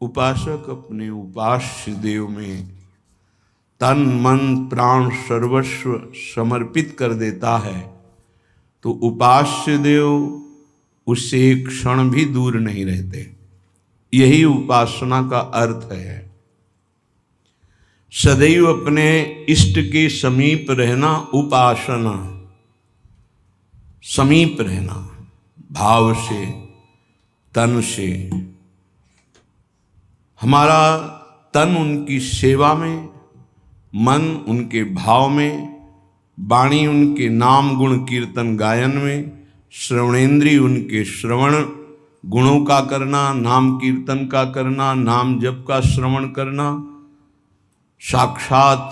उपासक अपने उपास्य देव में तन मन प्राण सर्वस्व समर्पित कर देता है तो उपास्य देव उससे एक क्षण भी दूर नहीं रहते। यही उपासना का अर्थ है। सदैव अपने इष्ट के समीप रहना उपासना, समीप रहना भाव से, तन से। हमारा तन उनकी सेवा में, मन उनके भाव में, वाणी उनके नाम गुण कीर्तन गायन में, श्रवणेन्द्रिय उनके श्रवण गुणों का करना, नाम कीर्तन का करना, नाम जप का श्रवण करना, साक्षात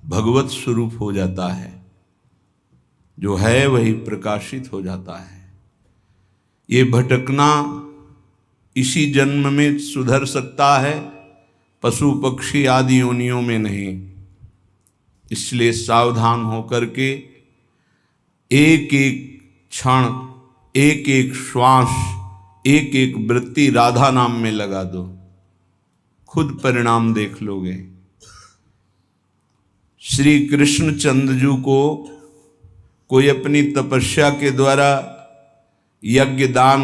भगवत स्वरूप हो जाता है। जो है वही प्रकाशित हो जाता है। ये भटकना इसी जन्म में सुधर सकता है, पशु पक्षी आदि योनियों में नहीं। इसलिए सावधान होकर के एक एक क्षण, एक एक श्वास, एक एक वृत्ति राधा नाम में लगा दो, खुद परिणाम देख लोगे। श्री कृष्णचंद्र को कोई अपनी तपस्या के द्वारा यज्ञ दान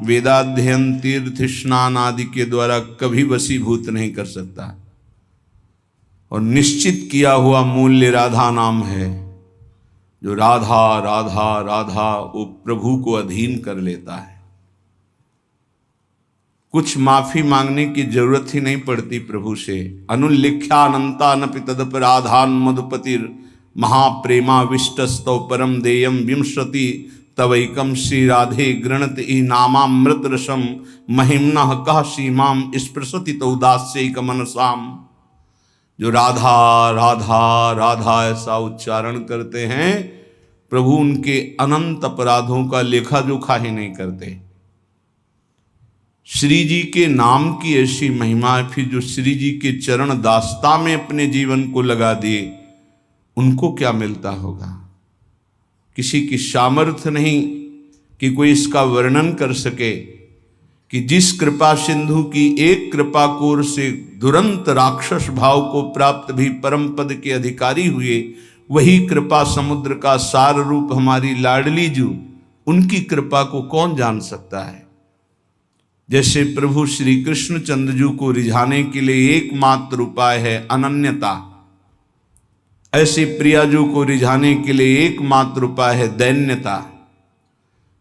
वेदाध्ययन तीर्थ स्नान आदि के द्वारा कभी वशीभूत नहीं कर सकता। और निश्चित किया हुआ मूल्य राधा नाम है। जो राधा राधा राधा वो प्रभु को अधीन कर लेता है। कुछ माफी मांगने की जरूरत ही नहीं पड़ती प्रभु से। अनुल्लिख्यानंता नपि तदपराधान मधुपतिर महाप्रेमा विष्टस्तौ परम देयम विंशति तवैकम श्री राधे गृणत ई नामामृत रसम महिम्ना कह सीमाम स्पृशति तो उदास्यैक मनसाम। जो राधा राधा राधा ऐसा उच्चारण करते हैं, प्रभु उनके अनंत अपराधों का लेखा जोखा ही नहीं करते। श्री जी के नाम की ऐसी महिमा है। फिर जो श्री जी के चरण दास्ता में अपने जीवन को लगा दिए, उनको क्या मिलता होगा। किसी की सामर्थ्य नहीं कि कोई इसका वर्णन कर सके कि जिस कृपा सिंधु की एक कृपा कोर से दुरंत राक्षस भाव को प्राप्त भी परम पद के अधिकारी हुए, वही कृपा समुद्र का सार रूप हमारी लाडली जू, उनकी कृपा को कौन जान सकता है। जैसे प्रभु श्री कृष्णचंद्र जी को रिझाने के लिए एकमात्र उपाय है अनन्यता, ऐसे प्रियाजू को रिझाने के लिए एकमात्र उपाय है दैन्यता।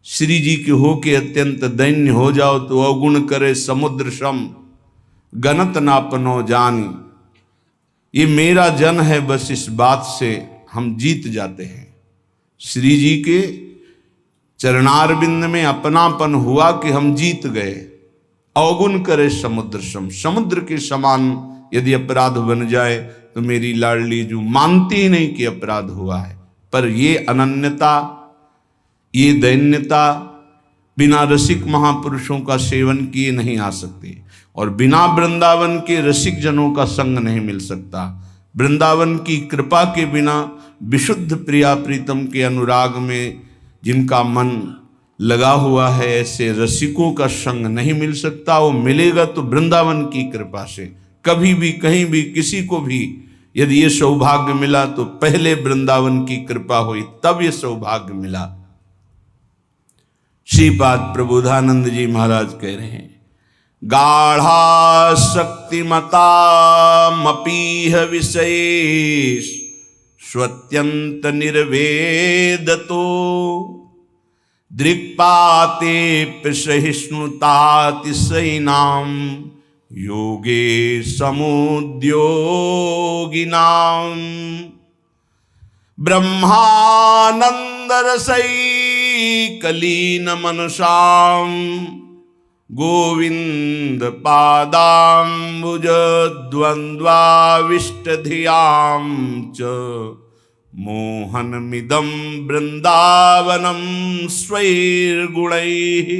श्री जी के हो के अत्यंत दैन्य हो जाओ तो अवगुण करे समुद्र सम गणत नापनो जानी। ये मेरा जन है, बस इस बात से हम जीत जाते हैं। श्री जी के चरणारविंद में अपनापन हुआ कि हम जीत गए। अवगुण करे समुद्र सम, समुद्र के समान यदि अपराध बन जाए तो मेरी लाडली जो मानती ही नहीं कि अपराध हुआ है। पर ये अनन्यता, ये दैन्यता बिना रसिक महापुरुषों का सेवन किए नहीं आ सकती। और बिना वृंदावन के रसिक जनों का संग नहीं मिल सकता। वृंदावन की कृपा के बिना विशुद्ध प्रिया प्रीतम के अनुराग में जिनका मन लगा हुआ है, ऐसे रसिकों का संग नहीं मिल सकता। वो मिलेगा तो वृंदावन की कृपा से। कभी भी कहीं भी किसी को भी यदि ये सौभाग्य मिला तो पहले वृंदावन की कृपा हुई, तब ये सौभाग्य मिला। श्रीपाद प्रबोधानंद जी महाराज कह रहे हैं, गाढ़ा शक्तिमता मपीह विशेष स्वत्यंत निर्वेदतो दृक्पाते सहिष्णुतातिशयिनाम योगे समुद्योगिनाम ब्रह्मानंद रसैकलीन मनसाम गोविंद पादाम्बुज द्वंद्वाविष्टधियां च मोहनमिदं वृंदावनम स्वैर्गुणैः।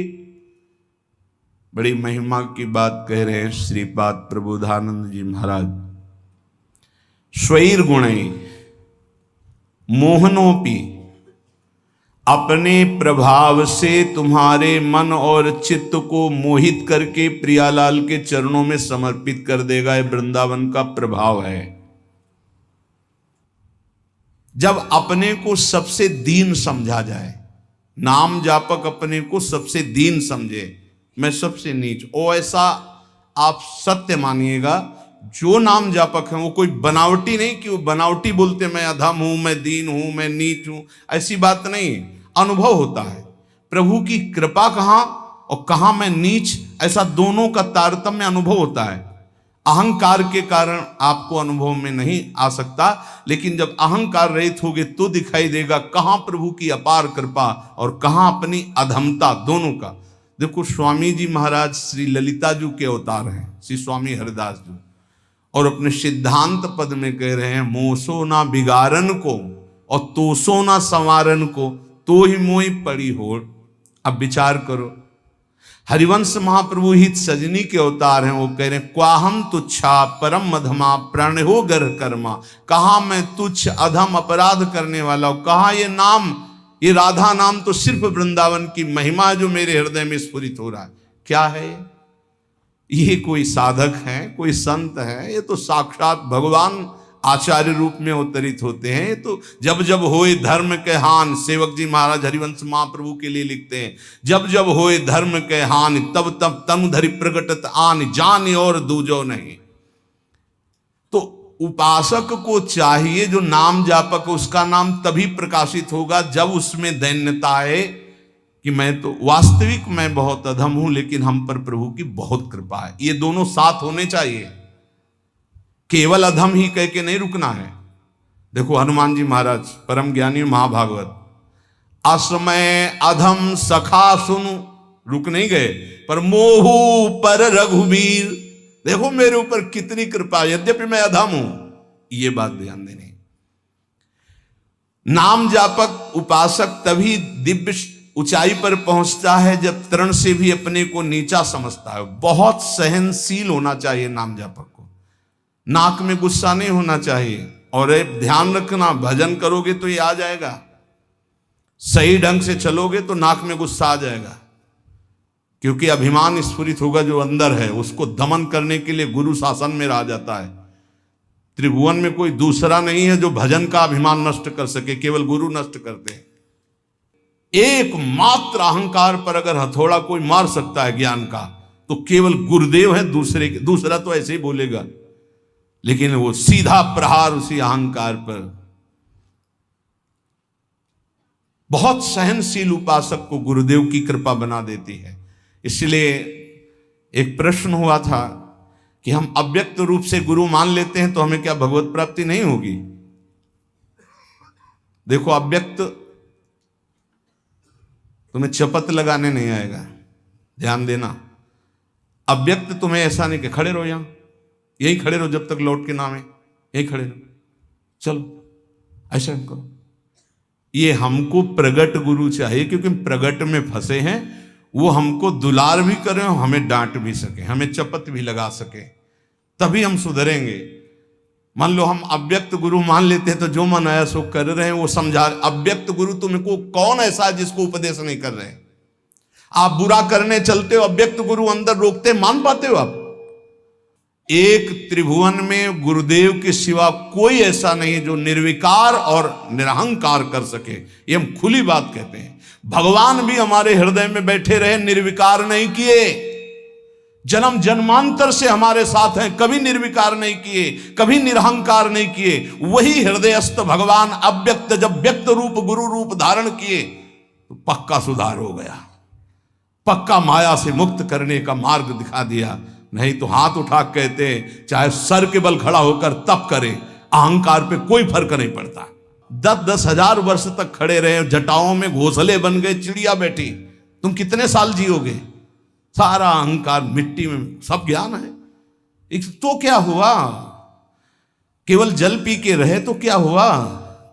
बड़ी महिमा की बात कह रहे हैं श्रीपाद प्रबोधानंद जी महाराज। स्वैर्गुणैः मोहनोपि, अपने प्रभाव से तुम्हारे मन और चित्त को मोहित करके प्रियालाल के चरणों में समर्पित कर देगा। ये वृंदावन का प्रभाव है। जब अपने को सबसे दीन समझा जाए, नाम जापक अपने को सबसे दीन समझे, मैं सबसे नीच, ओ ऐसा आप सत्य मानिएगा, जो नाम जापक है वो कोई बनावटी नहीं कि वो बनावटी बोलते मैं अधम हूं, मैं दीन हूं, मैं नीच हूं, ऐसी बात नहीं। अनुभव होता है प्रभु की कृपा कहां और कहां मैं नीच, ऐसा दोनों का तारतम्य अनुभव होता है। अहंकार के कारण आपको अनुभव में नहीं आ सकता, लेकिन जब अहंकार रहित होगे तो दिखाई देगा कहां प्रभु की अपार कृपा और कहां अपनी अधमता, दोनों का। देखो स्वामी जी महाराज श्री ललिता जी के अवतार हैं, श्री स्वामी हरिदास जी, और अपने सिद्धांत पद में कह रहे हैं मोसो ना बिगारन को और तोसो ना संवारन को, तो ही मोई पड़ी हो। अब विचार करो, हरिवंश महाप्रभु हित सजनी के अवतार हैं, वो कह रहे हैं क्वाहम तुच्छा परम मधमा प्रण हो गर्ह कर्मा, कहा मैं तुच्छ अधम अपराध करने वाला हूं, कहा ये नाम, ये राधा नाम तो सिर्फ वृंदावन की महिमा जो मेरे हृदय में स्फुरित हो रहा है। क्या है ये कोई साधक है, कोई संत है? ये तो साक्षात भगवान आचार्य रूप में अवतरित होते हैं। ये तो जब जब होए धर्म के हान, सेवक जी महाराज हरिवंश महाप्रभु के लिए लिखते हैं, जब जब होए धर्म के हान तब तब तनु धरि प्रगटत आन, जान और दूजो नहीं। तो उपासक को चाहिए, जो नाम जापक उसका नाम तभी प्रकाशित होगा जब उसमें दैन्यता आए कि मैं तो वास्तविक मैं बहुत अधम हूं, लेकिन हम पर प्रभु की बहुत कृपा है। ये दोनों साथ होने चाहिए, केवल अधम ही कह के नहीं रुकना है। देखो हनुमान जी महाराज परम ज्ञानी महाभागवत, असमय अधम सखा सुनु, रुक नहीं गए, पर मोहू पर रघुबीर, देखो मेरे ऊपर कितनी कृपा, यद्यपि मैं अधम हूं, ये बात ध्यान देनी। नाम जापक उपासक तभी दिव्य ऊंचाई पर पहुंचता है जब तरण से भी अपने को नीचा समझता है। बहुत सहनशील होना चाहिए नाम जापक को, नाक में गुस्सा नहीं होना चाहिए। और ध्यान रखना, भजन करोगे तो ये आ जाएगा, सही ढंग से चलोगे तो नाक में गुस्सा आ जाएगा, क्योंकि अभिमान स्फुरित होगा जो अंदर है, उसको दमन करने के लिए गुरु शासन में रह जाता है। त्रिभुवन में कोई दूसरा नहीं है जो भजन का अभिमान नष्ट कर सके, केवल गुरु नष्ट करते हैं। एकमात्र अहंकार पर अगर हथौड़ा कोई मार सकता है ज्ञान का, तो केवल गुरुदेव है, दूसरा तो ऐसे ही बोलेगा, लेकिन वो सीधा प्रहार उसी अहंकार पर। बहुत सहनशील उपासक को गुरुदेव की कृपा बना देती है। इसलिए एक प्रश्न हुआ था कि हम अव्यक्त रूप से गुरु मान लेते हैं तो हमें क्या भगवत प्राप्ति नहीं होगी? देखो अव्यक्त तुम्हें चपत लगाने नहीं आएगा, ध्यान देना। अव्यक्त तुम्हें ऐसा नहीं कि खड़े रहो, यहां यहीं खड़े रहो जब तक लौट के नाम है, यहीं खड़े रहो, चलो ऐसा करो। ये हमको प्रगट गुरु चाहिए, क्योंकि प्रगट में फंसे हैं। वो हमको दुलार भी करें, हमें डांट भी सके, हमें चपत भी लगा सके, तभी हम सुधरेंगे। मान लो हम अव्यक्त गुरु मान लेते हैं तो जो मन आया सो कर रहे हैं, वो समझा। अव्यक्त गुरु तुमको कौन ऐसा है जिसको उपदेश नहीं कर रहे? आप बुरा करने चलते हो, अव्यक्त गुरु अंदर रोकते, मान पाते हो आप? एक त्रिभुवन में गुरुदेव के सिवा कोई ऐसा नहीं जो निर्विकार और निरहंकार कर सके। ये हम खुली बात कहते हैं। भगवान भी हमारे हृदय में बैठे रहे, निर्विकार नहीं किए। जन्म जन्मांतर से हमारे साथ हैं, कभी निर्विकार नहीं किए, कभी निरहंकार नहीं किए। वही हृदयस्थ भगवान अव्यक्त जब व्यक्त रूप गुरु रूप धारण किए तो पक्का सुधार हो गया, पक्का माया से मुक्त करने का मार्ग दिखा दिया। नहीं तो हाथ उठा कहते हैं, चाहे सर के बल खड़ा होकर तप करे, अहंकार पे कोई फर्क नहीं पड़ता। 10-10 हजार वर्ष तक खड़े रहे, जटाओं में घोंसले बन गए, चिड़िया बैठी, तुम कितने साल जियोगे? सारा अहंकार मिट्टी में, सब ज्ञान है तो क्या हुआ? केवल जल पी के रहे तो क्या हुआ?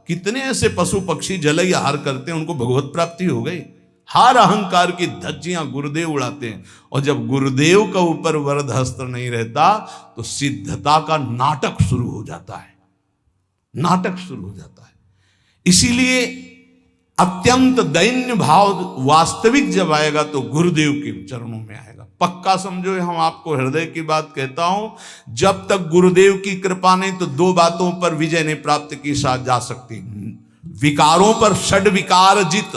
कितने ऐसे पशु पक्षी जल आहार करते हैं, उनको भगवत प्राप्ति हो गई। हर अहंकार की धज्जियां गुरुदेव उड़ाते हैं। और जब गुरुदेव का ऊपर वरद हस्त नहीं रहता तो सिद्धता का नाटक शुरू हो जाता है, नाटक शुरू हो जाता है। इसीलिए अत्यंत दैन्य भाव वास्तविक जब आएगा तो गुरुदेव के चरणों में आएगा। पक्का समझो, हम आपको हृदय की बात कहता हूं, जब तक गुरुदेव की कृपा नहीं तो दो बातों पर विजय नहीं प्राप्त की जा सकती। विकारों पर षड विकार जित,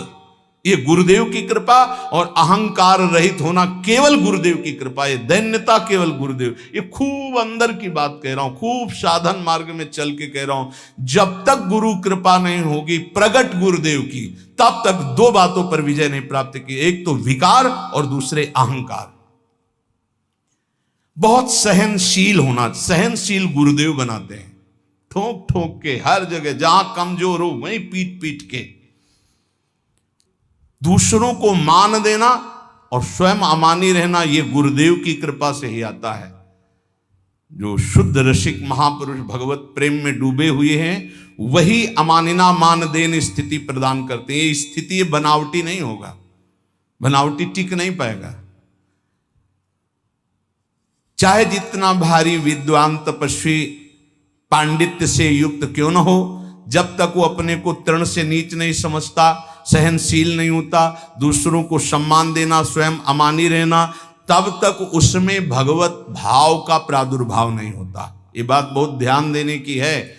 ये गुरुदेव की कृपा, और अहंकार रहित होना केवल गुरुदेव की कृपा, ये दैन्यता केवल गुरुदेव। ये खूब अंदर की बात कह रहा हूं, खूब साधन मार्ग में चल के कह रहा हूं। जब तक गुरु कृपा नहीं होगी प्रगट गुरुदेव की, तब तक दो बातों पर विजय नहीं प्राप्त की, एक तो विकार और दूसरे अहंकार। बहुत सहनशील होना, सहनशील गुरुदेव बनाते हैं, ठोक ठोक के हर जगह, जहां कमजोर हो वहीं पीट पीट के। दूसरों को मान देना और स्वयं अमानी रहना, यह गुरुदेव की कृपा से ही आता है। जो शुद्ध रसिक महापुरुष भगवत प्रेम में डूबे हुए हैं, वही अमानिना मान देन स्थिति प्रदान करते हैं। ये स्थिति ये बनावटी नहीं होगा, बनावटी टिक नहीं पाएगा। चाहे जितना भारी विद्वान तपस्वी पांडित्य से युक्त क्यों न हो, जब तक वो अपने को तृण से नीच नहीं समझता, सहनशील नहीं होता, दूसरों को सम्मान देना, स्वयं अमानी रहना, तब तक उसमें भगवत भाव का प्रादुर्भाव नहीं होता। ये बात बहुत ध्यान देने की है,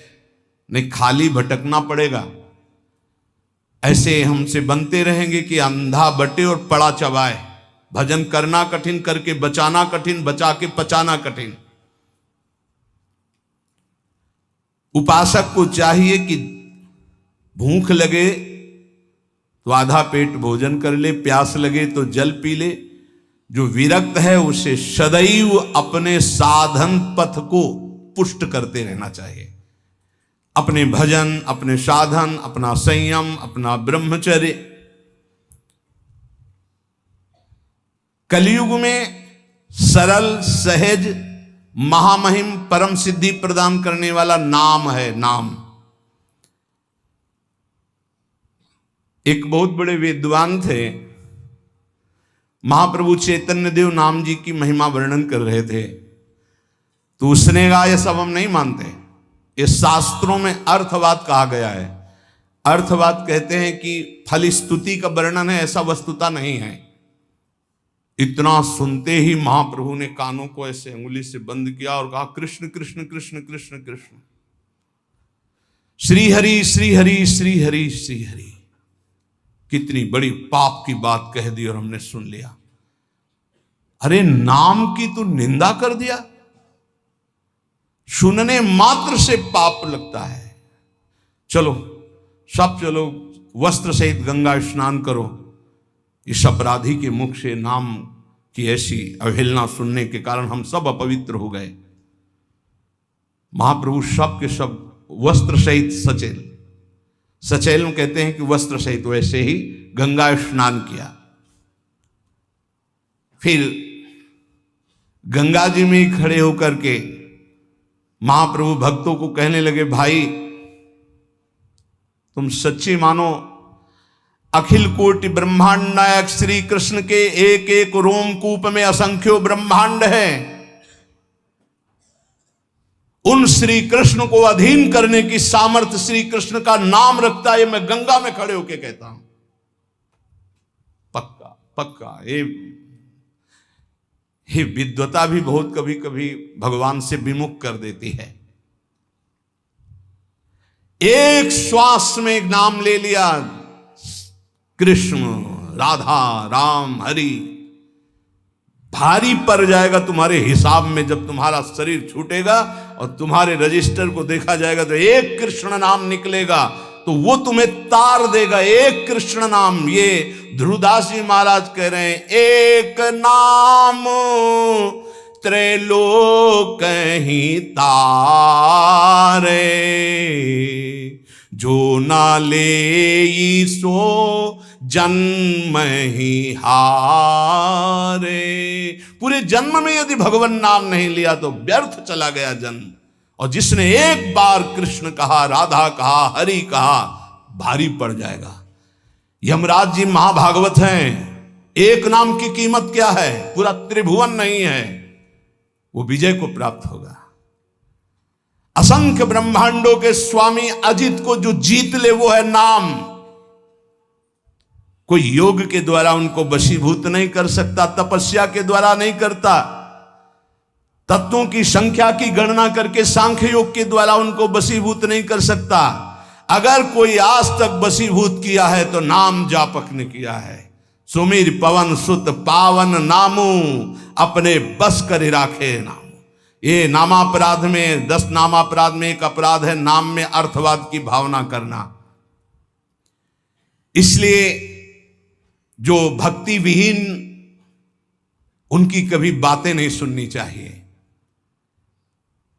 नहीं खाली भटकना पड़ेगा। ऐसे हमसे बनते रहेंगे कि अंधा बटे और पड़ा चबाए। भजन करना कठिन, करके बचाना कठिन, बचा के पचाना कठिन। उपासक को चाहिए कि भूख लगे तो आधा पेट भोजन कर ले, प्यास लगे तो जल पी ले। जो विरक्त है उसे सदैव अपने साधन पथ को पुष्ट करते रहना चाहिए। अपने भजन, अपने साधन, अपना संयम, अपना ब्रह्मचर्य। कलयुग में सरल, सहज, महामहिम, परम सिद्धि प्रदान करने वाला नाम है, नाम। एक बहुत बड़े विद्वान थे, महाप्रभु चैतन्य देव नाम जी की महिमा वर्णन कर रहे थे, तो उसने कहा ये सब हम नहीं मानते, ये शास्त्रों में अर्थवाद कहा गया है। अर्थवाद कहते हैं कि फल स्तुति का वर्णन है, ऐसा वस्तुता नहीं है। इतना सुनते ही महाप्रभु ने कानों को ऐसे अंगुली से बंद किया और कहा कृष्ण कृष्ण कृष्ण कृष्ण कृष्ण, श्री हरि श्री हरि श्री हरि श्री हरि। कितनी बड़ी पाप की बात कह दी और हमने सुन लिया। अरे नाम की तो निंदा कर दिया, सुनने मात्र से पाप लगता है। चलो सब चलो, वस्त्र सहित गंगा स्नान करो। इस अपराधी के मुख से नाम की ऐसी अवहेलना सुनने के कारण हम सब अपवित्र हो गए। महाप्रभु सब के सब वस्त्र सहित सचेल, सचेल में कहते हैं कि वस्त्र सहित, वैसे ही गंगा स्नान किया। फिर गंगा जी में ही खड़े होकर के महाप्रभु भक्तों को कहने लगे, भाई तुम सच्ची मानो, अखिल कोटि ब्रह्मांड नायक श्री कृष्ण के एक एक रोमकूप में असंख्यों ब्रह्मांड है। उन श्री कृष्ण को अधीन करने की सामर्थ्य श्री कृष्ण का नाम रखता है। मैं गंगा में खड़े होकर कहता हूं, पक्का पक्का। ये विद्वता भी बहुत कभी कभी भगवान से विमुख कर देती है। एक श्वास में एक नाम ले लिया, कृष्ण, राधा, राम, हरि, भारी पड़ जाएगा तुम्हारे हिसाब में। जब तुम्हारा शरीर छूटेगा और तुम्हारे रजिस्टर को देखा जाएगा तो एक कृष्ण नाम निकलेगा, तो वो तुम्हें तार देगा। एक कृष्ण नाम, ये ध्रुवदास जी महाराज कह रहे हैं, एक नाम त्रैलोक ही तारे, जो ना ले सो जन्म ही हारे। पूरे जन्म में यदि भगवान नाम नहीं लिया तो व्यर्थ चला गया जन्म। और जिसने एक बार कृष्ण कहा, राधा कहा, हरि कहा, भारी पड़ जाएगा। यमराज जी महाभागवत हैं, एक नाम की कीमत क्या है? पूरा त्रिभुवन नहीं है, वो विजय को प्राप्त होगा। असंख्य ब्रह्मांडों के स्वामी अजित को जो जीत ले वो है नाम। कोई योग के द्वारा उनको वशीभूत नहीं कर सकता, तपस्या के द्वारा नहीं करता, तत्वों की संख्या की गणना करके सांख्य योग के द्वारा उनको वशीभूत नहीं कर सकता। अगर कोई आज तक वशीभूत किया है तो नाम जापक ने किया है। सुमीर पवन सुत पावन नामू, अपने बस कर राखे नाम। ये नामापराध में 10 नामापराध में एक अपराध है नाम में अर्थवाद की भावना करना। इसलिए जो भक्ति विहीन, उनकी कभी बातें नहीं सुननी चाहिए।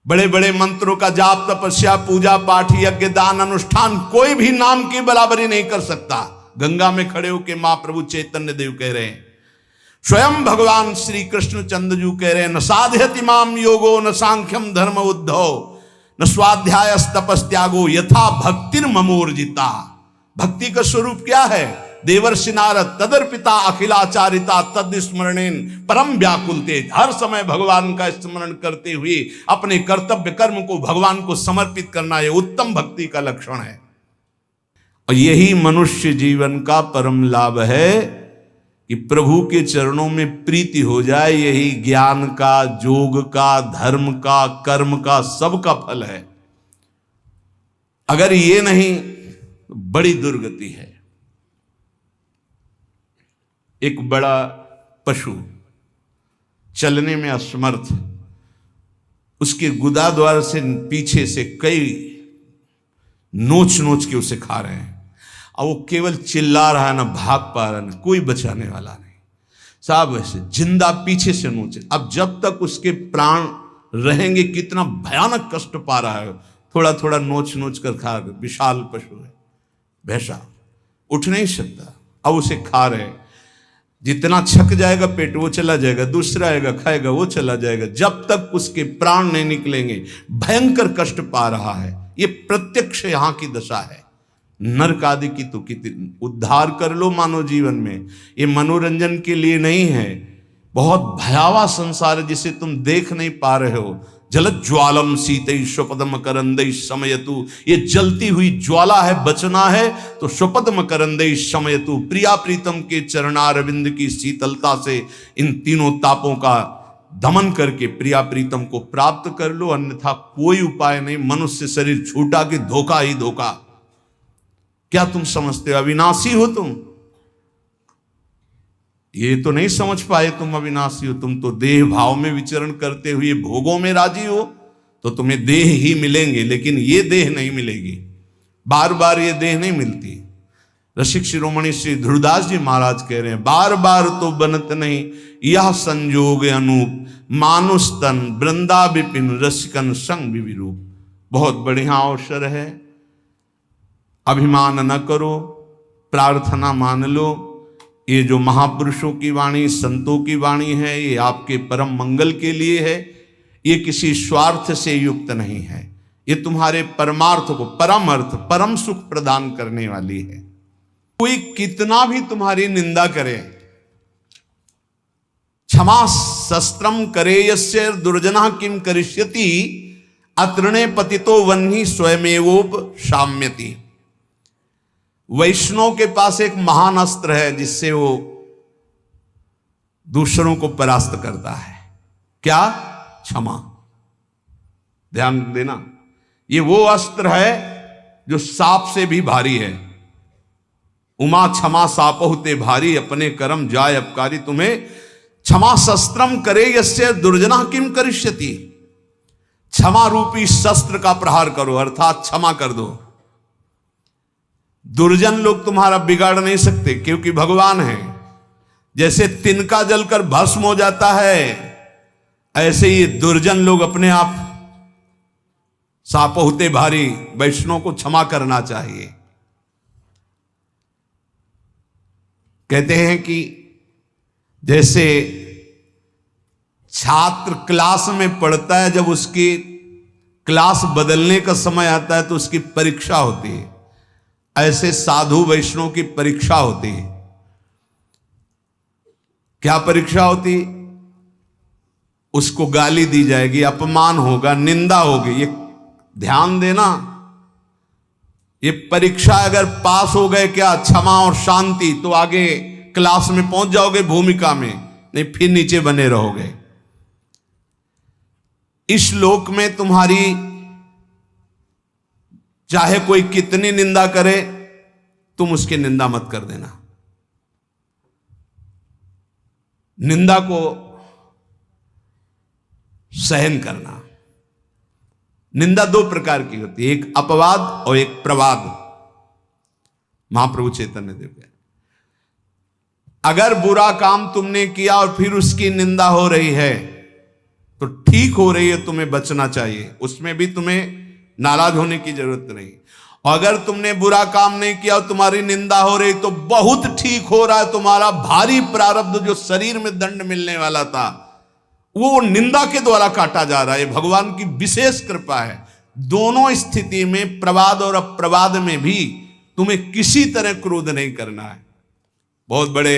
बड़े बड़े मंत्रों का जाप, तपस्या, पूजा पाठ, यज्ञ, दान, अनुष्ठान, कोई भी नाम की बराबरी नहीं कर सकता। गंगा में खड़े होकर महाप्रभु चैतन्य देव कह रहे हैं, स्वयं भगवान श्री कृष्ण चंद्रजू कह रहे हैं, न साध्यति माम योगो न सांख्यम धर्म उद्धव न स्वाध्याय तपस्त्यागो यथा भक्तिर ममोर्जिता। भक्ति का स्वरूप क्या है? देवर्षि नारद तदर्पिता अखिलाचारिता तद स्मरणेन परम व्याकुल तेज। हर समय भगवान का स्मरण करते हुए अपने कर्तव्य कर्म को भगवान को समर्पित करना, यह उत्तम भक्ति का लक्षण है। और यही मनुष्य जीवन का परम लाभ है कि प्रभु के चरणों में प्रीति हो जाए। यही ज्ञान का, योग का, धर्म का, कर्म का, सबका फल है। अगर ये नहीं तो बड़ी दुर्गति है। एक बड़ा पशु चलने में असमर्थ, उसके गुदा द्वार से पीछे से कई नोच नोच के उसे खा रहे हैं, और वो केवल चिल्ला रहा है, ना भाग पा रहा, ना कोई बचाने वाला नहीं। साहब ऐसे जिंदा पीछे से नोचे। अब जब तक उसके प्राण रहेंगे, कितना भयानक कष्ट पा रहा है। थोड़ा थोड़ा नोच नोच कर खा रहे। विशाल पशु है, भैंसा उठ नहीं सकता, अब उसे खा रहे। जितना छक जाएगा पेट वो चला जाएगा, दूसरा आएगा खाएगा वो चला जाएगा, जब तक उसके प्राण नहीं निकलेंगे। भयंकर कष्ट पा रहा है। ये प्रत्यक्ष यहां की दशा है। नरक आदि की तो कितनी उद्धार कर लो मानव जीवन में, ये मनोरंजन के लिए नहीं है। बहुत भयावह संसार है जिसे तुम देख नहीं पा रहे हो। जलज्ज्वालम शीतै स्वपदम करंदै समयतु, ये जलती हुई ज्वाला है। बचना है तो स्वपदम करंदै समयतु, प्रिया प्रीतम के चरणारविंद की शीतलता से इन तीनों तापों का दमन करके प्रिया प्रीतम को प्राप्त कर लो, अन्यथा कोई उपाय नहीं। मनुष्य शरीर छूटा कि धोखा ही धोखा। क्या तुम समझते हो अविनाशी हो तुम? ये तो नहीं समझ पाए तुम अविनाशी हो। तुम तो देह भाव में विचरण करते हुए भोगों में राजी हो, तो तुम्हें देह ही मिलेंगे, लेकिन ये देह नहीं मिलेगी। बार बार ये देह नहीं मिलती। रसिक शिरोमणि श्री ध्रुवदास जी महाराज कह रहे हैं, बार बार तो बनत नहीं यह संजोग अनूप, मानुष तन वृंदा विपिन रसिकन संग विरूप। बहुत बढ़िया अवसर है, अभिमान न करो, प्रार्थना मान लो। ये जो महापुरुषों की वाणी, संतों की वाणी है, ये आपके परम मंगल के लिए है। ये किसी स्वार्थ से युक्त नहीं है। ये तुम्हारे परमार्थ को, परम अर्थ, परम सुख प्रदान करने वाली है। कोई कितना भी तुम्हारी निंदा करे, क्षमा शस्त्रम करेयस्य दुर्जना किम करिष्यति, अतृणे पतितो वह्नि स्वयमेवोप शाम्यति। वैष्णव के पास एक महान अस्त्र है जिससे वो दूसरों को परास्त करता है। क्या? क्षमा। ध्यान देना, ये वो अस्त्र है जो सांप से भी भारी है। उमा क्षमा सापहुते भारी, अपने कर्म जाय अपकारी तुम्हें। क्षमा शस्त्रम करे यस्य दुर्जना किम करिष्यति, क्षमा रूपी शस्त्र का प्रहार करो, अर्थात क्षमा कर दो। दुर्जन लोग तुम्हारा बिगाड़ नहीं सकते, क्योंकि भगवान है। जैसे तिनका जलकर भस्म हो जाता है, ऐसे ही दुर्जन लोग अपने आप सापहुते भारी। वैष्णव को क्षमा करना चाहिए। कहते हैं कि जैसे छात्र क्लास में पढ़ता है, जब उसकी क्लास बदलने का समय आता है तो उसकी परीक्षा होती है, ऐसे साधु वैष्णव की परीक्षा होती है। क्या परीक्षा होती? उसको गाली दी जाएगी, अपमान होगा, निंदा होगी। ये ध्यान देना, ये परीक्षा अगर पास हो गए क्या क्षमा और शांति, तो आगे क्लास में पहुंच जाओगे भूमिका में, नहीं फिर नीचे बने रहोगे। इस लोक में तुम्हारी चाहे कोई कितनी निंदा करे, तुम उसकी निंदा मत कर देना। निंदा को सहन करना। निंदा दो प्रकार की होती है, एक अपवाद और एक प्रवाद। महाप्रभु चैतन्य देव कहते, अगर बुरा काम तुमने किया और फिर उसकी निंदा हो रही है तो ठीक हो रही है, तुम्हें बचना चाहिए, उसमें भी तुम्हें नाराज होने की जरूरत नहीं। और अगर तुमने बुरा काम नहीं किया और तुम्हारी निंदा हो रही तो बहुत ठीक हो रहा है, तुम्हारा भारी प्रारब्ध जो शरीर में दंड मिलने वाला था वो निंदा के द्वारा काटा जा रहा है। भगवान की विशेष कृपा है। दोनों स्थिति में, प्रवाद और अप्रवाद में भी तुम्हें किसी तरह क्रोध नहीं करना है। बहुत बड़े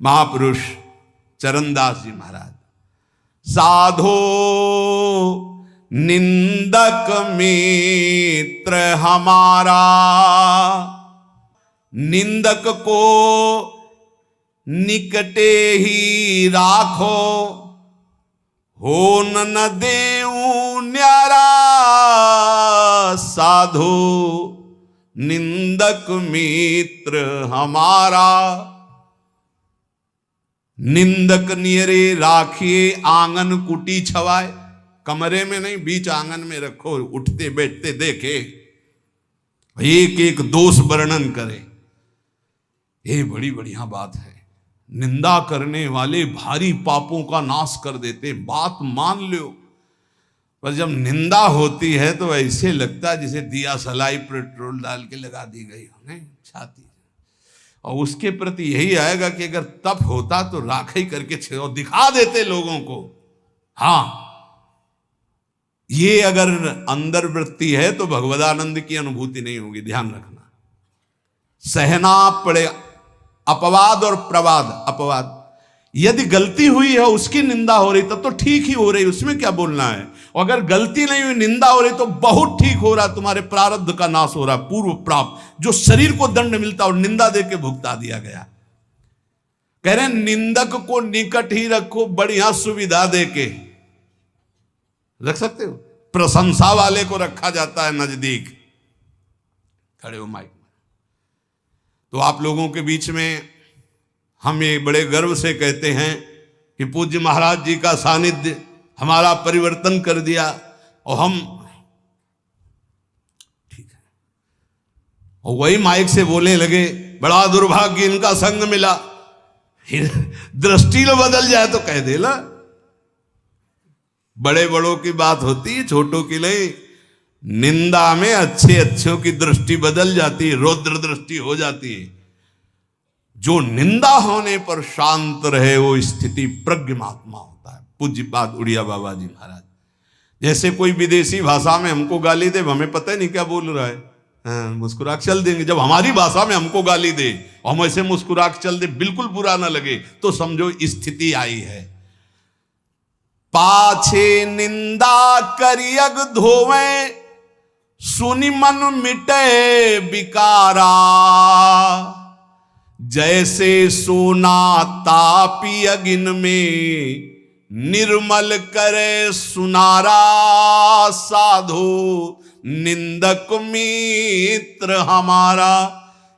महापुरुष चरणदास जी महाराज, साधो निंदक मित्र हमारा, निंदक को निकटे ही राखो, हो न देऊ न्यारा, साधो निंदक मित्र हमारा। निंदक नियरे राखिए आंगन कुटी छवाए, कमरे में नहीं बीच आंगन में रखो, उठते बैठते देखे, एक एक दोष वर्णन करे। ये बड़ी बढ़िया बात है। निंदा करने वाले भारी पापों का नाश कर देते, बात मान लो। पर जब निंदा होती है तो ऐसे लगता है जैसे दिया सलाई पेट्रोल डाल के लगा दी गई हो, नहीं छाती। और उसके प्रति यही आएगा कि अगर तप होता तो राखी करके और दिखा देते लोगों को। हाँ, ये अगर अंदर वृत्ति है तो भगवदानंद की अनुभूति नहीं होगी, ध्यान रखना। सहना पड़े अपवाद और प्रवाद। अपवाद, यदि गलती हुई है उसकी निंदा हो रही तब तो ठीक ही हो रही, उसमें क्या बोलना है। और अगर गलती नहीं हुई, निंदा हो रही तो बहुत ठीक हो रहा, तुम्हारे प्रारब्ध का नाश हो रहा, पूर्व प्राप्त जो शरीर को दंड मिलता और निंदा दे के भुगता दिया गया। कह रहे निंदक को निकट ही रखो, बढ़िया सुविधा दे के रख सकते हो। प्रशंसा वाले को रखा जाता है नजदीक। खड़े हो माइक में। तो आप लोगों के बीच में हम ये बड़े गर्व से कहते हैं कि पूज्य महाराज जी का सानिध्य हमारा परिवर्तन कर दिया। और हम ठीक है, और वही माइक से बोलने लगे बड़ा दुर्भाग्य इनका संग मिला। दृष्टि लो बदल जाए तो कह दे ला, बड़े बड़ों की बात होती है, छोटों की नहीं। निंदा में अच्छे अच्छों की दृष्टि बदल जाती है, रौद्र दृष्टि हो जाती है। जो निंदा होने पर शांत रहे वो स्थिति प्रज्ञ महात्मा होता है। पूज्य बात उड़िया बाबा जी महाराज, जैसे कोई विदेशी भाषा में हमको गाली दे, हमें पता ही नहीं क्या बोल रहा है, मुस्कुरा के चल देंगे। जब हमारी भाषा में हमको गाली दे और हम ऐसे मुस्कुरा के चल दे, बिल्कुल बुरा ना लगे, तो समझो स्थिति आई है। पाछे निंदा करियग धोवे, सुनि मन मिटे विकारा, जैसे सोना तापी अगिन में, निर्मल करे सुनारा, साधु निंदक मित्र हमारा।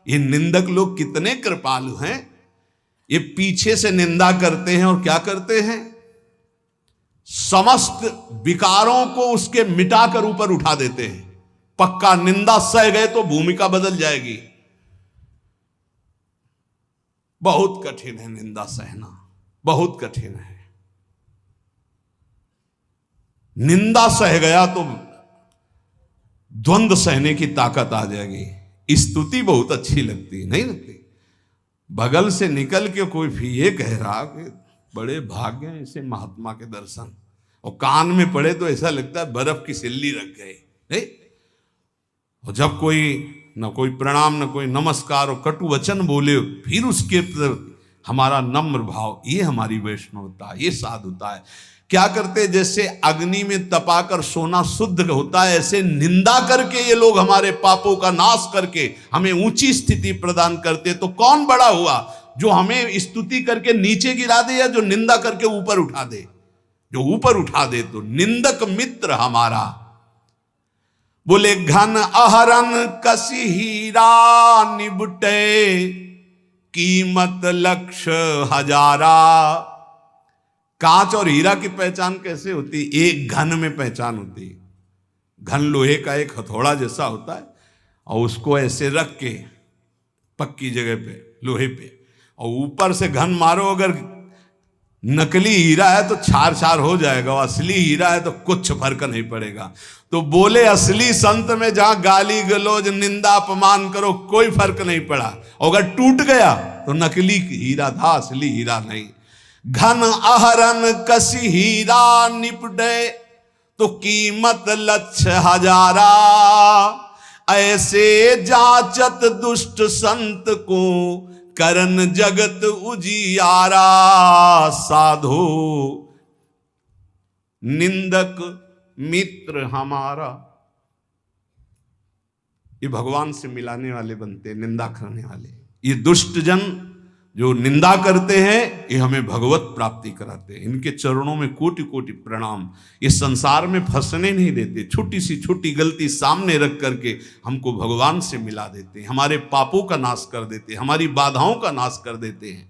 ये निंदक लोग कितने कृपालु हैं। ये पीछे से निंदा करते हैं और क्या करते हैं, समस्त विकारों को उसके मिटाकर ऊपर उठा देते हैं। पक्का निंदा सह गए तो भूमिका बदल जाएगी। बहुत कठिन है निंदा सहना, बहुत कठिन है। निंदा सह गया तो द्वंद्व सहने की ताकत आ जाएगी। स्तुति बहुत अच्छी लगती है, नहीं लगती। बगल से निकल के कोई भी ये कह रहा कि बड़े भाग्य हैं इसे महात्मा के दर्शन, और कान में पड़े तो ऐसा लगता है बर्फ की सिल्ली रख गई, नहीं। और जब कोई न कोई प्रणाम न कोई नमस्कार और कटु वचन बोले, फिर उसके प्रति हमारा नम्र भाव, ये हमारी वैष्णवता, ये साधुता है। क्या करते, जैसे अग्नि में तपाकर सोना शुद्ध होता है, ऐसे निंदा करके ये लोग हमारे पापों का नाश करके हमें ऊंची स्थिति प्रदान करते। तो कौन बड़ा हुआ, जो हमें स्तुति करके नीचे गिरा दे या जो निंदा करके ऊपर उठा दे? जो ऊपर उठा दे। तो निंदक मित्र हमारा। बोले घन अहरन कसी हीरा निबटे, कीमत लक्ष हजारा। कांच और हीरा की पहचान कैसे होती? एक घन में पहचान होती है। घन लोहे का एक हथौड़ा जैसा होता है और उसको ऐसे रख के पक्की जगह पे, लोहे पे, और ऊपर से घन मारो। अगर नकली हीरा है तो छार छार हो जाएगा, और असली हीरा है तो कुछ फर्क नहीं पड़ेगा। तो बोले असली संत में जहां गाली गलौज निंदा अपमान करो कोई फर्क नहीं पड़ा, अगर टूट गया तो नकली हीरा था, असली हीरा नहीं। घन अहरन कसी हीरा निपटे, तो कीमत लक्ष हजारा। ऐसे जांचत दुष्ट संत को, करन जगत उजियारा। साधो निंदक मित्र हमारा। ये भगवान से मिलाने वाले बनते, निंदा करने वाले। ये दुष्ट जन जो निंदा करते हैं, ये हमें भगवत प्राप्ति कराते हैं। इनके चरणों में कोटि कोटि प्रणाम। ये संसार में फंसने नहीं देते, छोटी सी छोटी गलती सामने रख करके हमको भगवान से मिला देते हैं, हमारे पापों का नाश कर देते हैं, हमारी बाधाओं का नाश कर देते हैं।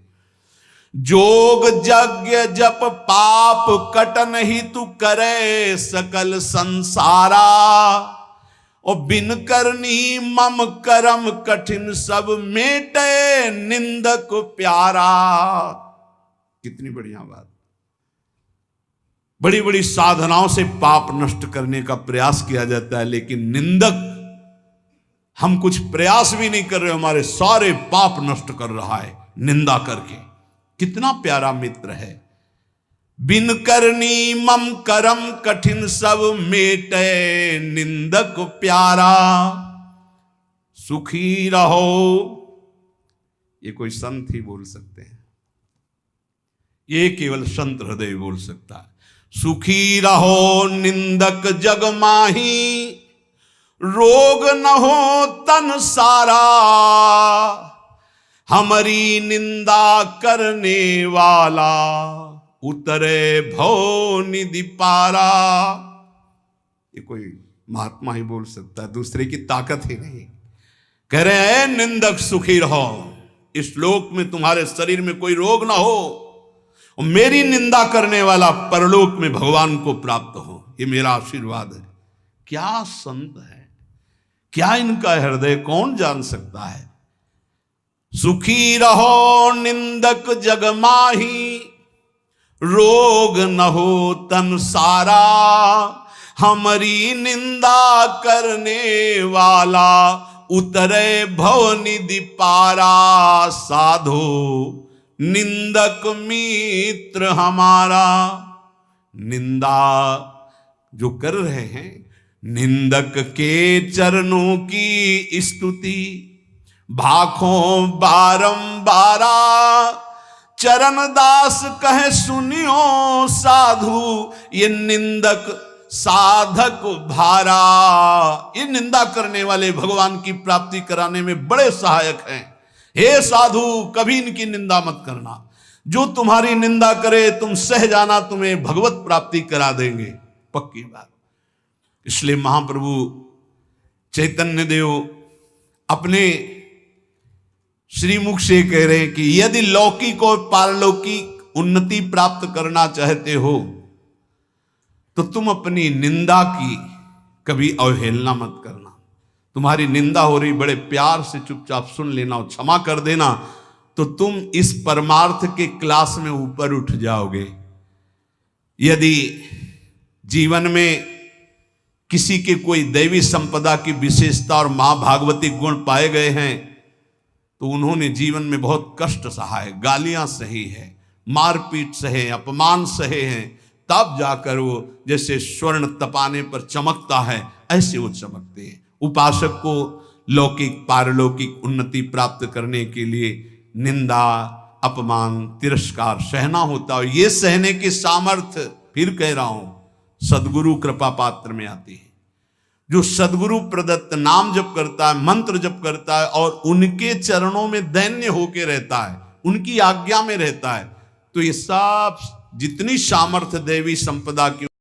जोग यज्ञ जप पाप कटन ही तू करे सकल संसारा। और बिन करनी मम करम कठिन सब मेटे निंदक प्यारा। कितनी बढ़िया बात। बड़ी बड़ी साधनाओं से पाप नष्ट करने का प्रयास किया जाता है, लेकिन निंदक, हम कुछ प्रयास भी नहीं कर रहे, हमारे सारे पाप नष्ट कर रहा है निंदा करके। कितना प्यारा मित्र है। बिन करनी मम करम कठिन सब मेटे निंदक प्यारा। सुखी रहो, ये कोई संत ही बोल सकते हैं, ये केवल संत हृदय बोल सकता है। सुखी रहो निंदक जग माही, रोग न हो तन सारा। हमारी निंदा करने वाला, उतरे भव निधि पारा। ये कोई महात्मा ही बोल सकता है, दूसरे की ताकत ही नहीं। कह रहे हैं निंदक सुखी रहो, इस लोक में तुम्हारे शरीर में कोई रोग ना हो, और मेरी निंदा करने वाला परलोक में भगवान को प्राप्त हो, ये मेरा आशीर्वाद है। क्या संत है, क्या इनका हृदय कौन जान सकता है। सुखी रहो निंदक जग माही, रोग न हो तन सारा। हमारी निंदा करने वाला, उतरे भव निधि पारा। साधो निंदक मित्र हमारा। निंदा जो कर रहे हैं, निंदक के चरणों की स्तुति भाखों बारंबारा। चरण दास कहे सुनियो साधु, ये निंदक साधक भारा। ये निंदा करने वाले भगवान की प्राप्ति कराने में बड़े सहायक हैं। हे साधु, कभी इनकी निंदा मत करना। जो तुम्हारी निंदा करे तुम सह जाना, तुम्हें भगवत प्राप्ति करा देंगे, पक्की बात। इसलिए महाप्रभु चैतन्य देव अपने श्रीमुख से कह रहे हैं कि यदि लौकिक और पारलौकिक उन्नति प्राप्त करना चाहते हो तो तुम अपनी निंदा की कभी अवहेलना मत करना। तुम्हारी निंदा हो रही, बड़े प्यार से चुपचाप सुन लेना और क्षमा कर देना, तो तुम इस परमार्थ के क्लास में ऊपर उठ जाओगे। यदि जीवन में किसी के कोई दैवी संपदा की विशेषता और मां भागवती गुण पाए गए हैं, तो उन्होंने जीवन में बहुत कष्ट सहा है, गालियां सही है, मारपीट सहे, अपमान सहे हैं, तब जाकर वो जैसे स्वर्ण तपाने पर चमकता है, ऐसे वो चमकते हैं। उपासक को लौकिक पारलौकिक उन्नति प्राप्त करने के लिए निंदा, अपमान, तिरस्कार सहना होता है। ये सहने की सामर्थ्य फिर कह रहा हूं, सदगुरु कृपा पात्र में आती है। जो सदगुरु प्रदत्त नाम जप करता है, मंत्र जप करता है और उनके चरणों में दैन्य होके रहता है, उनकी आज्ञा में रहता है, तो ये सब जितनी सामर्थ्य देवी संपदा की